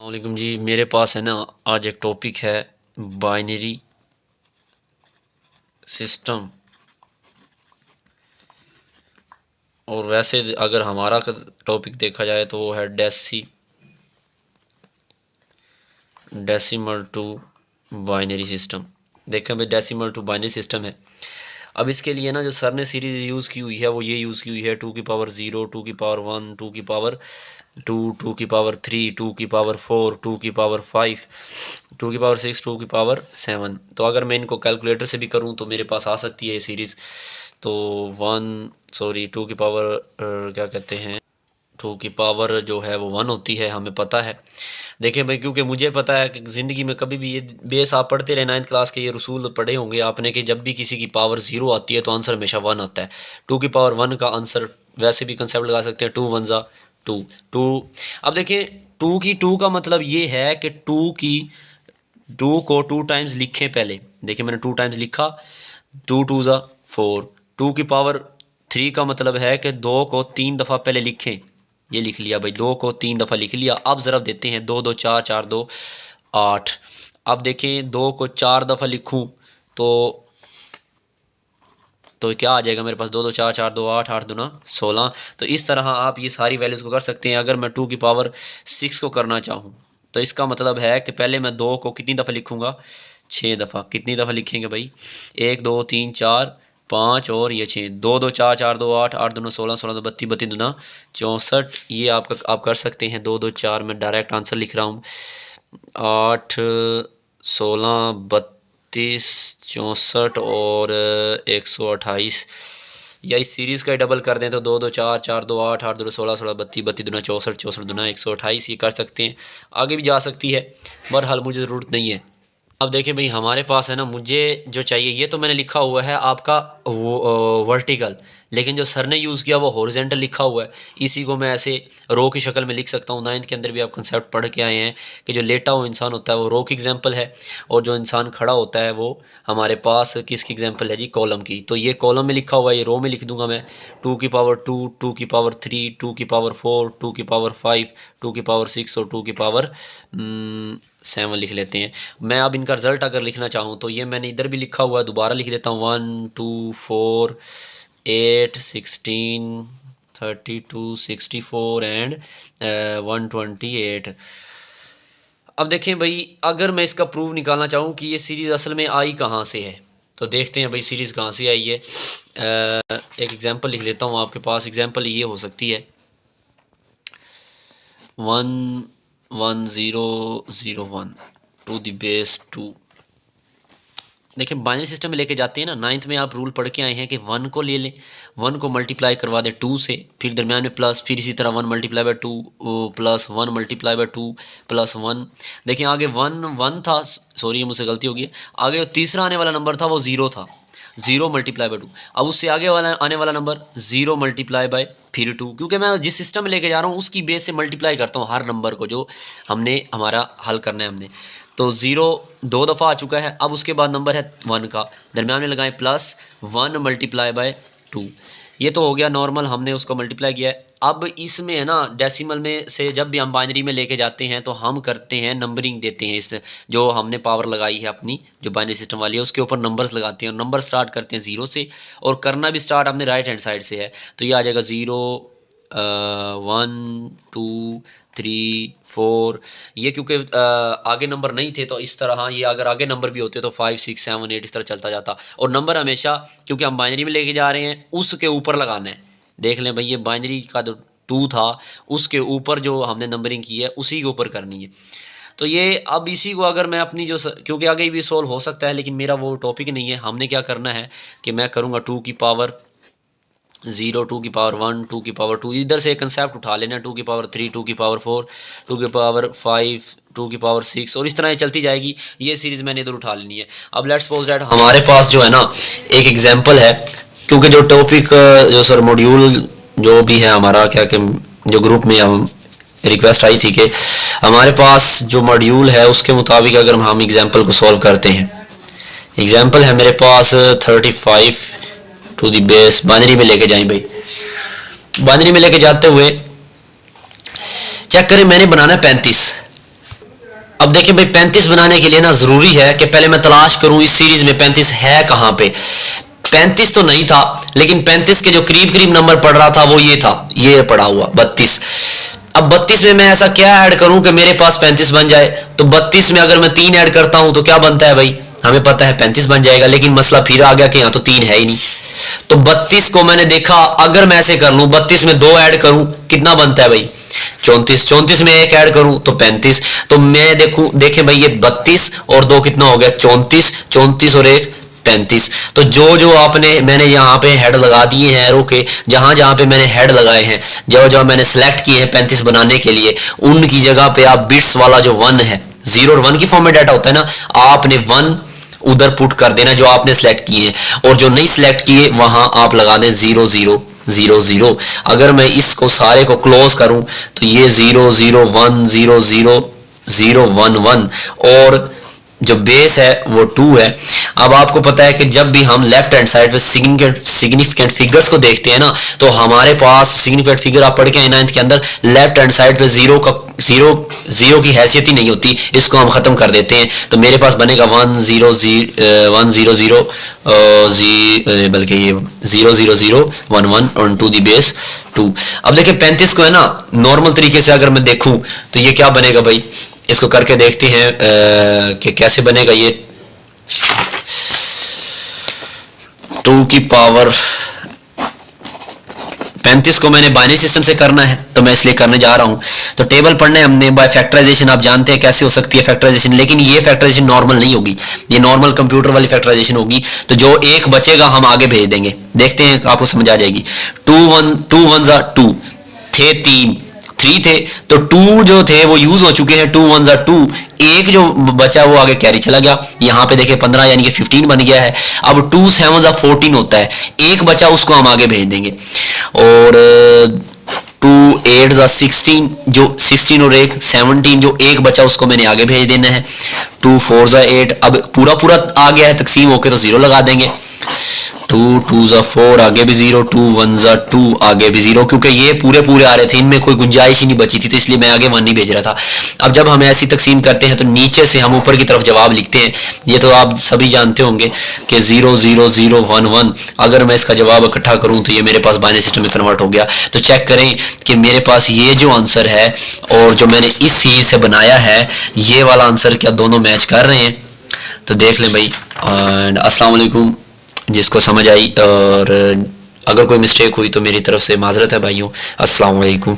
वालेकुम जी। मेरे पास है ना आज एक टॉपिक है बाइनरी सिस्टम। और वैसे अगर हमारा टॉपिक देखा जाए तो वो है डेसिमल टू बाइनरी सिस्टम। देखें भाई, डेसिमल टू बाइनरी सिस्टम है। अब इसके लिए ना जो सर ने सीरीज़ यूज़ की हुई है वो ये यूज़ की हुई है 2⁻0, 2⁻1, 2⁻2, 2⁻3, 2⁻4, 2⁻5, 2⁻6, 2⁻7। तो अगर मैं इनको कैलकुलेटर से भी करूँ तो मेरे पास आ सकती है ये सीरीज़। तो टू की पावर क्या कहते हैं, 2 की पावर जो है वो 1 होती है, हमें पता है। देखें भाई, क्योंकि मुझे पता है कि ज़िंदगी में कभी भी ये बेस आप पढ़ते रहे 9th क्लास के, ये रसूल पढ़े होंगे आपने कि जब भी किसी की पावर 0 आती है तो आंसर हमेशा 1 आता है। 2 की पावर 1 का आंसर वैसे भी कंसेप्ट लगा सकते हैं, 2 1 ज़ा 2 2। अब देखें, 2 का मतलब ये है कि 2 को 2 टाइम्स लिखें। पहले देखिए मैंने 2 टाइम्स लिखा, 2 2 ज़ा 4। 2 की पावर 3 का मतलब है कि 2 को 3 दफ़ा पहले लिखें। ये लिख लिया भाई, 2 को 3 दफ़ा लिख लिया। अब ज़रा देते हैं 2 2 4 4 2 8। अब देखें 2 को 4 दफ़ा लिखूं तो क्या आ जाएगा मेरे पास, 2 2 4 4 2 8 8 दूना 16। तो इस तरह आप ये सारी वैल्यूज़ को कर सकते हैं। अगर मैं 2 की पावर 6 को करना चाहूँ तो इसका मतलब है कि पहले मैं 2 को कितनी दफ़ा लिखूँगा, 6 दफ़ा। कितनी दफ़ा लिखेंगे भाई, 1 2 3 4 5 और ये 6। 2 2 4 4 2 8 8 दूना 16 16 2 32 32 दूना 64। ये आप कर सकते हैं। 2 2 4 मैं डायरेक्ट आंसर लिख रहा हूँ, 8 16 32 64 और 128। या इस सीरीज़ का ही डबल कर दें तो 2 2 4 4 2 8 8 2 16 16 32 32 दूना 64 64 दूना 128। ये कर सकते हैं, आगे भी जा सकती है, बहरहाल मुझे ज़रूरत नहीं है। अब देखिए भाई, हमारे पास है ना, मुझे जो चाहिए, ये तो मैंने लिखा हुआ है आपका वो वर्टिकल, लेकिन जो सर ने यूज़ किया वो हॉरिजेंटल लिखा हुआ है। इसी को मैं ऐसे रो की शक्ल में लिख सकता हूँ। 9th के अंदर भी आप कंसेप्ट पढ़ के आए हैं कि जो लेटा हुआ इंसान होता है वो रो की एग्जांपल है, और जो इंसान खड़ा होता है वो हमारे पास किसकी एग्जांपल है जी, कॉलम की। तो ये कॉलम में लिखा हुआ है, ये रो में लिख दूंगा मैं। 2 की पावर 2, 2 की पावर 3, 2 की पावर 4, 2 की पावर 5, 2 की पावर 6 और 2 की पावर 7 लिख लेते हैं। मैं अब इनका रिज़ल्ट अगर लिखना चाहूँ तो ये मैंने इधर भी लिखा हुआ है, दोबारा लिख देता हूँ। 1 2 4 8 16 32 64 एंड 128। अब देखें भाई, अगर मैं इसका प्रूफ निकालना चाहूँ कि ये सीरीज़ असल में आई कहाँ से है, तो देखते हैं भाई सीरीज़ कहाँ से आई है। एक एग्जांपल लिख लेता हूँ आपके पास। एग्जांपल ये हो सकती है 1 1 0 0 1 टू द बेस 2। देखिए बाइनरी सिस्टम में लेके जाते हैं ना, 9th में आप रूल पढ़ के आए हैं कि 1 को ले लें, 1 को मल्टीप्लाई करवा दें 2 से, फिर दरम्यान में प्लस, फिर इसी तरह 1 multiply by 2 plus 1 multiply by 2 plus 1। देखिए आगे 1 1 था, सॉरी ये मुझसे गलती हो गई, आगे तीसरा आने वाला नंबर था वो 0 था, 0 मल्टीप्लाई बाय 2। अब उससे आगे वाला आने वाला नंबर 0 मल्टीप्लाई बाय फिर 2, क्योंकि मैं जिस सिस्टम में लेके जा रहा हूँ उसकी बेस से मल्टीप्लाई करता हूँ हर नंबर को जो हमने हमारा हल करना है हमने। तो 0 2 दफ़ा आ चुका है। अब उसके बाद नंबर है 1 का, दरम्यान में लगाएं प्लस 1 मल्टीप्लाई बाय 2। ये तो हो गया नॉर्मल, हमने उसको मल्टीप्लाई किया है। अब इसमें है ना, डेसिमल में से जब भी हम बाइनरी में लेके जाते हैं तो हम करते हैं नंबरिंग देते हैं। इस जो हमने पावर लगाई है अपनी, जो बाइनरी सिस्टम वाली है, उसके ऊपर नंबर्स लगाते हैं और नंबर स्टार्ट करते हैं 0 से, और करना भी स्टार्ट अपने राइट हैंड साइड से है। तो ये आ जाएगा 0 1 2 3 4। ये क्योंकि आगे नंबर नहीं थे तो इस तरह, ये अगर आगे नंबर भी होते तो 5 6 7 8 इस तरह चलता जाता। और नंबर हमेशा, क्योंकि हम बाइनरी में लेके जा रहे हैं, उसके ऊपर लगाना है। देख लें भाई, ये बाइनरी का जो 2 था उसके ऊपर जो हमने नंबरिंग की है उसी के ऊपर करनी है। तो ये अब इसी को अगर मैं अपनी क्योंकि आगे भी सोल्व हो सकता है लेकिन मेरा वो टॉपिक नहीं है। हमने क्या करना है कि मैं करूँगा 2 की पावर 0, 2 की पावर 1, 2 की पावर 2, इधर से एक कंसेप्ट उठा लेना, 2 की पावर 3, 2 की पावर 4, 2 की पावर 5, 2 की पावर 6, और इस तरह ये चलती जाएगी। ये सीरीज़ मैंने इधर उठा लेनी है। अब लेट्स सपोज दैट हमारे पास जो है ना एक एग्जांपल है, क्योंकि जो टॉपिक जो सर मॉड्यूल जो भी है हमारा, क्या कि जो ग्रुप में हम रिक्वेस्ट आई थी कि हमारे पास जो मॉड्यूल है उसके मुताबिक अगर हम एग्जाम्पल को सॉल्व करते हैं। एग्जाम्पल है मेरे पास 35 टू दी बेस, बाइनरी में लेके जाएं भाई। बाइनरी में लेके जाते हुए चेक करें, मैंने बनाना है 35। अब देखिए भाई 35 बनाने के लिए ना ज़रूरी है कि पहले मैं तलाश करूं इस सीरीज़ में 35 है कहाँ पे। 35 तो नहीं था, लेकिन 35 के जो करीब करीब नंबर पड़ रहा था वो ये था, ये पड़ा हुआ 32। अब 32 में मैं ऐसा क्या ऐड करूं कि मेरे पास 35 बन जाए। तो 32 में अगर मैं 3 ऐड करता हूं तो क्या बनता है भाई, हमें पता है 35 बन जाएगा, लेकिन मसला फिर आ गया कि यहाँ तो 3 है ही नहीं। तो 32 को मैंने देखा, अगर मैं ऐसे कर लूं 32 में 2 ऐड करूं कितना बनता है भाई 34, 34 में 1 ऐड करूं तो 35। तो मैं देखे भाई ये 32 और 2 कितना हो गया 34, 34 और 1 35। तो जो मैंने यहाँ पे हेड लगा दिए हैं एरो के, जहां जहां पे मैंने हेड लगाए हैं, जो मैंने सेलेक्ट किए हैं 35 बनाने के लिए, उनकी जगह पे आप बिट्स वाला जो 1 है, 0 और 1 की फॉर्म में डाटा होता है ना, आपने 1 उधर पुट कर देना जो आपने सेलेक्ट किए हैं, और जो नहीं सेलेक्ट किए वहां आप लगा दें 0 0 0 0। अगर मैं इसको सारे को क्लोज करूं तो ये 0 0 1 0 0 0 1 1 और जो बेस है वो 2 है। अब आपको पता है कि जब भी हम लेफ्ट हैंड साइड पे सिग्निफिकेंट फिगर्स को देखते हैं ना, तो हमारे पास सिग्निफिकेंट फिगर आप पढ़ के आए 9th के अंदर, लेफ्ट हैंड साइड पे जीरो की हैसियत ही नहीं होती, इसको हम खत्म कर देते हैं। तो मेरे पास बनेगा 1 0 0 0 बल्कि ये 0 0 0 1 1 और 2 दी बेस 2। अब देखिए 35 को है ना नॉर्मल तरीके से अगर मैं देखूं तो ये क्या बनेगा भाई, इसको करके देखते हैं कि कैसे बनेगा ये। 2 की पावर 35 को मैंने बाइनरी सिस्टम से करना है तो मैं इसलिए करने जा रहा हूं। तो टेबल पढ़ना है हमने बाय फैक्टराइजेशन, आप जानते हैं कैसे हो सकती है फैक्टराइजेशन, लेकिन ये फैक्टराइजेशन नॉर्मल नहीं होगी, ये नॉर्मल कंप्यूटर वाली फैक्टराइजेशन होगी। तो जो एक बचेगा हम आगे भेज देंगे, देखते हैं आपको समझ आ जाएगी। 2 1 2 थे 3 थे, तो 2 जो थे वो यूज हो चुके हैं, 2 1 2, एक जो बचा वो आगे कैरी चला गया। यहाँ पे देखिए 15 यानी कि 15 बन गया है। अब 2 7 14 होता है, एक बचा उसको हम आगे भेज देंगे। और 2 8 16, जो 16 और 1 17, जो एक बचा उसको मैंने आगे भेज देना है। 2 4 8, अब पूरा आ गया है तकसीम होके तो 0 लगा देंगे। 2 2 4 आगे भी 0, 2 1 2 आगे भी 0, क्योंकि ये पूरे आ रहे थे, इनमें कोई गुंजाइश ही नहीं बची थी, तो इसलिए मैं आगे 1 नहीं भेज रहा था। अब जब हम ऐसी तकसीम करते हैं तो नीचे से हम ऊपर की तरफ जवाब लिखते हैं। ये तो आप सभी जानते होंगे कि 0 0 0 1 1। अगर मैं इसका जवाब इकट्ठा करूं तो ये मेरे पास बाइनरी सिस्टम में कन्वर्ट हो गया। तो चेक करें कि मेरे पास ये जो आंसर है और जो मैंने इस सीरीज से बनाया है, ये वाला आंसर क्या दोनों मैच कर रहे हैं। तो देख लें भाई। एंड अस्सलाम वालेकुम जिसको समझ आई, और अगर कोई मिस्टेक हुई तो मेरी तरफ से माजरत है भाइयों। अस्सलाम वालेकुम।